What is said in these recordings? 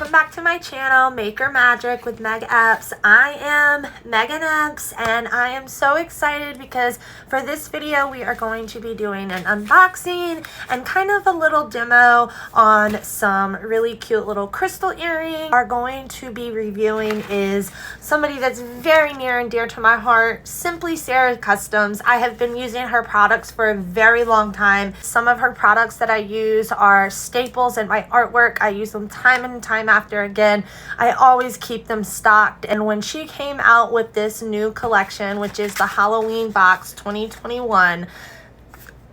welcome back to my channel, Maker Magic with Meg Epps. I am Megan Epps and I am so excited because for this video we are going to be doing an unboxing and kind of a little demo on some really cute little crystal earrings. Are going to be reviewing is somebody that's very near and dear to my heart, Simply Sarah Customs. I have been using her products for a very long time. Some of her products that I use are staples in my artwork. I use them time and time after again. I always keep them stocked, and when she came out with this new collection, which is the Halloween box 2021,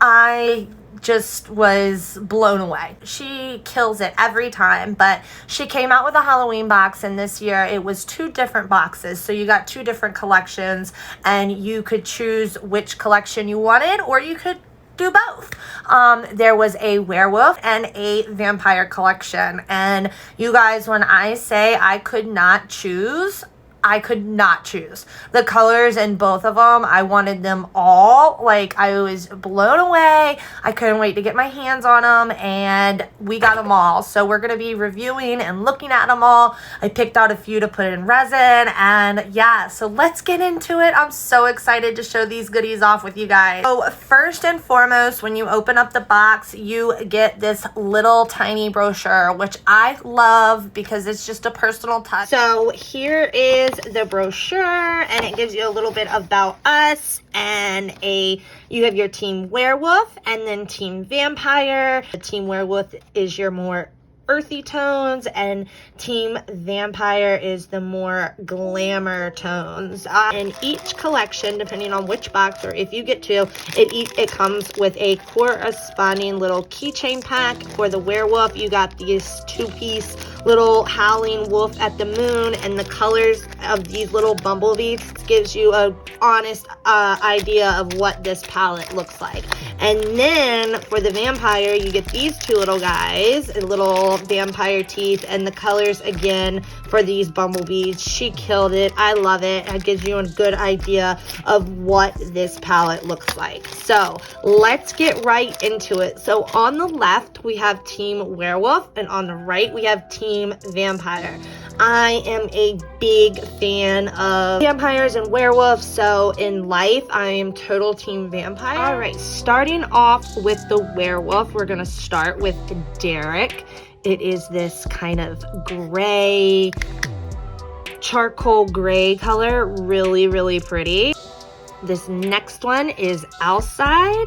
I just was blown away. She kills it every time, but she came out with a Halloween box, and this year it was two different boxes, so you got two different collections and you could choose which collection you wanted, or you could do both. There was a werewolf and a vampire collection, and you guys, when I say I could not choose, I could not choose. The colors in both of them, I wanted them all. Like, I was blown away. I couldn't wait to get my hands on them, and we got them all. So we're going to be reviewing and looking at them all. I picked out a few to put in resin, and yeah, so let's get into it. I'm so excited to show these goodies off with you guys. So first and foremost, when you open up the box, you get this little tiny brochure, which I love because it's just a personal touch. So here is the brochure, and it gives you a little bit about us, and you have your team werewolf and then team vampire. The team werewolf is your more earthy tones, and team vampire is the more glamour tones. And each collection, depending on which box or if you get two, it comes with a corresponding little keychain pack. For the werewolf, you got these two-piece little howling wolf at the moon, and the colors of these little bumblebees gives you a honest idea of what this palette looks like. And then for the vampire, you get these two little guys, little vampire teeth, and the colors again for these bumblebees. She killed it. I love it. It gives you a good idea of what this palette looks like. So let's get right into it. So on the left we have team werewolf, and on the right we have team vampire. I am a big fan of vampires and werewolves, so in life I am total team vampire. All right, starting off with the werewolf, we're gonna start with Derek. It is this kind of gray, charcoal gray color, really pretty. This next one is Outside.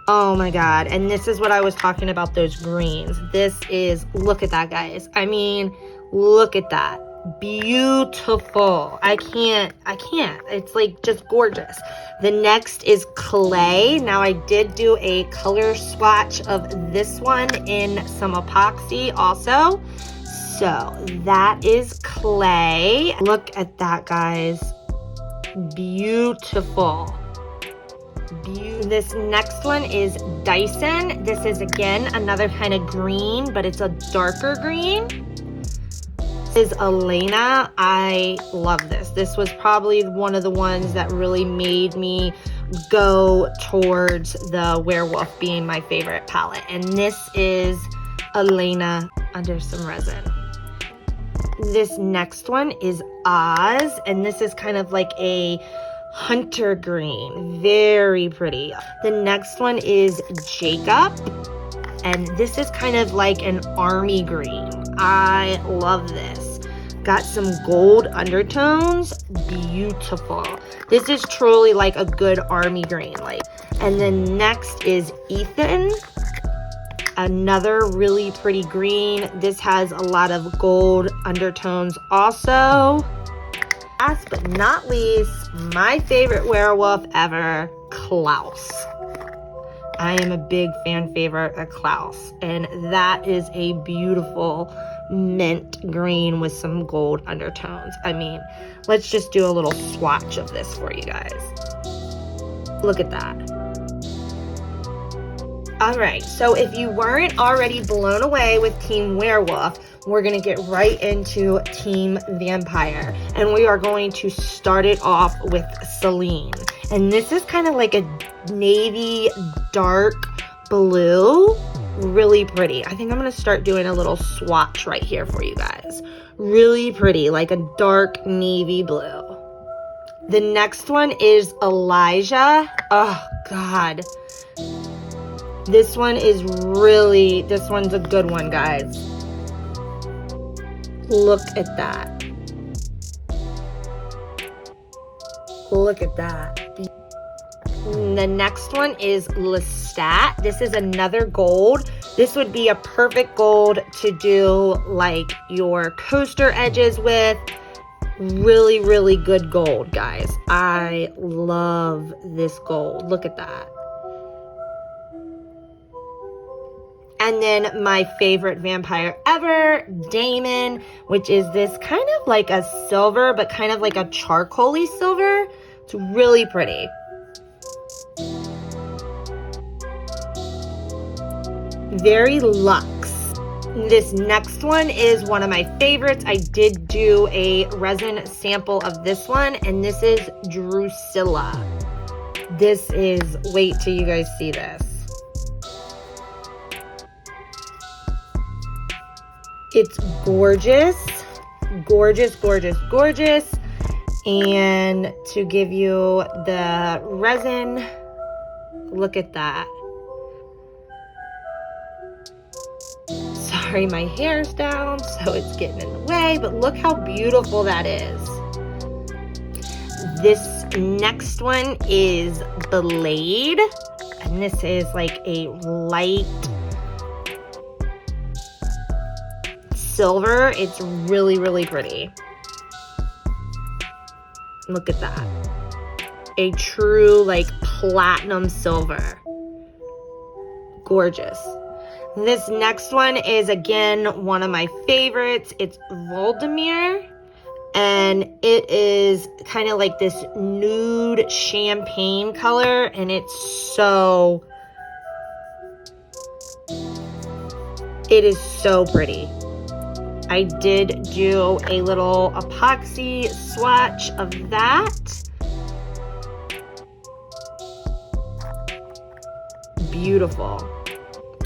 Oh my god, and this is what I was talking about, those greens. This is, look at that, guys. I mean, look at that. Beautiful. I can't. It's like just gorgeous. The next is Clay. Now I did do a color swatch of this one in some epoxy also. So that is Clay. Look at that, guys. Beautiful. This next one is Dyson. This is again another kind of green, but it's a darker green. This is Elaina. I love this. This was probably one of the ones that really made me go towards the werewolf being my favorite palette. And this is Elaina under some resin. This next one is Oz, and this is kind of like a hunter green. Very pretty. The next one is Jacob, and this is kind of like an army green. I love this. Got some gold undertones. Beautiful. This is truly like a good army green. And then next is Ethan. Another really pretty green. This has a lot of gold undertones also. Last but not least, my favorite werewolf ever, Klaus. I am a big fan favorite of Klaus, and that is a beautiful mint green with some gold undertones. I mean, let's just do a little swatch of this for you guys. Look at that. All right, so if you weren't already blown away with Team Werewolf, we're gonna get right into Team Vampire, and we are going to start it off with Celine. And this is kind of like a navy dark blue. really pretty. I think I'm gonna start doing a little swatch right here for you guys. Really pretty, like a dark navy blue. The next one is Elijah. Oh God. This one's a good one, guys. Look at that. Look at that. The next one is Lestat. This is another gold. This would be a perfect gold to do like your coaster edges with. Really, really good gold, guys. I love this gold. Look at that. And then my favorite vampire ever, Damon, which is this kind of like a silver, but kind of like a charcoaly silver. It's really pretty. Very luxe. This next one is one of my favorites. I did do a resin sample of this one, and this is Drusilla. This is, wait till you guys see this. It's gorgeous, gorgeous, gorgeous, gorgeous. And to give you the resin, look at that. Sorry, my hair's down, so it's getting in the way, but look how beautiful that is. This next one is Blade, and this is like a light silver. It's really, really pretty. Look at that. A true like platinum silver. Gorgeous. This next one is again one of my favorites. It's Vladimir, and it is kind of like this nude champagne color, and it's so, it is so pretty. I did do a little epoxy swatch of that. Beautiful.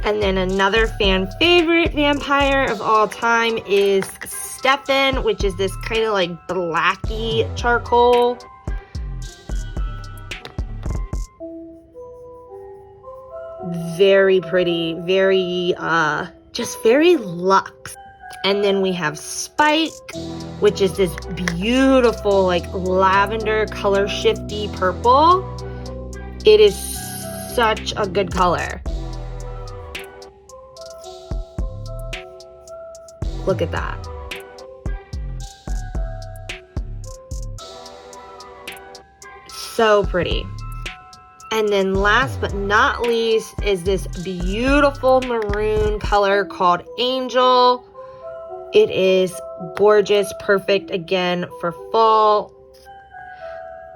And then another fan favorite vampire of all time is Stefan, which is this kind of like blacky charcoal. Very pretty, very, just very luxe. And then we have Spike, which is this beautiful like lavender color shifty purple. It is such a good color. Look at that. So pretty. And then last but not least is this beautiful maroon color called Angel. It is gorgeous, perfect again for fall.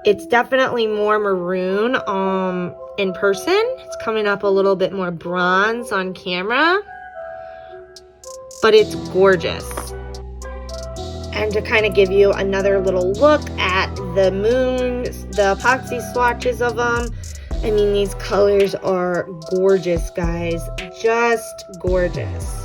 It's definitely more maroon in person. It's coming up a little bit more bronze on camera, but it's gorgeous. And to kind of give you another little look at the moons, the epoxy swatches of them, I mean, these colors are gorgeous, guys. Just gorgeous.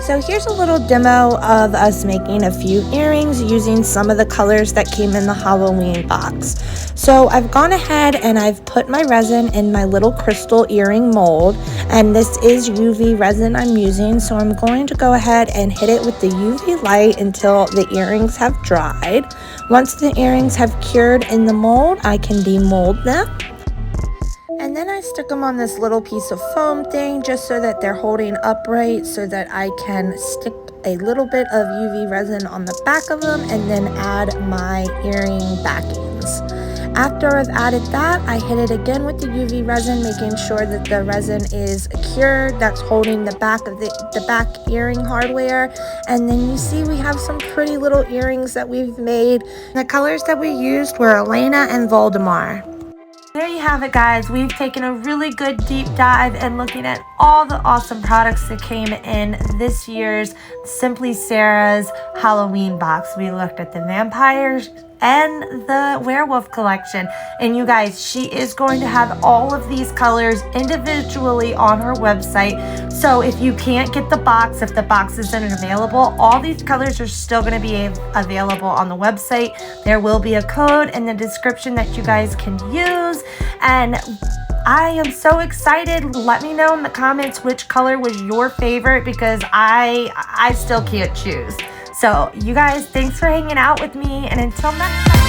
So here's a little demo of us making a few earrings using some of the colors that came in the Halloween box. So I've gone ahead and I've put my resin in my little crystal earring mold, and this is UV resin I'm using, so I'm going to go ahead and hit it with the UV light until the earrings have dried. Once the earrings have cured in the mold, I can demold them. And then I stick them on this little piece of foam thing just so that they're holding upright, so that I can stick a little bit of UV resin on the back of them and then add my earring backings. After I've added that, I hit it again with the UV resin, making sure that the resin is cured. That's holding the back of the back earring hardware. And then you see we have some pretty little earrings that we've made. The colors that we used were Elaina and Vladimir. There you have it, guys. We've taken a really good deep dive and looking at all the awesome products that came in this year's Simply Sarah's Halloween box. We looked at the vampires and the werewolf collection, and you guys, she is going to have all of these colors individually on her website. So if you can't get the box, if the box isn't available, all these colors are still going to be available on the website. There will be a code in the description that you guys can use, and I am so excited. Let me know in the comments which color was your favorite, because I still can't choose. So you guys, thanks for hanging out with me, and until next time.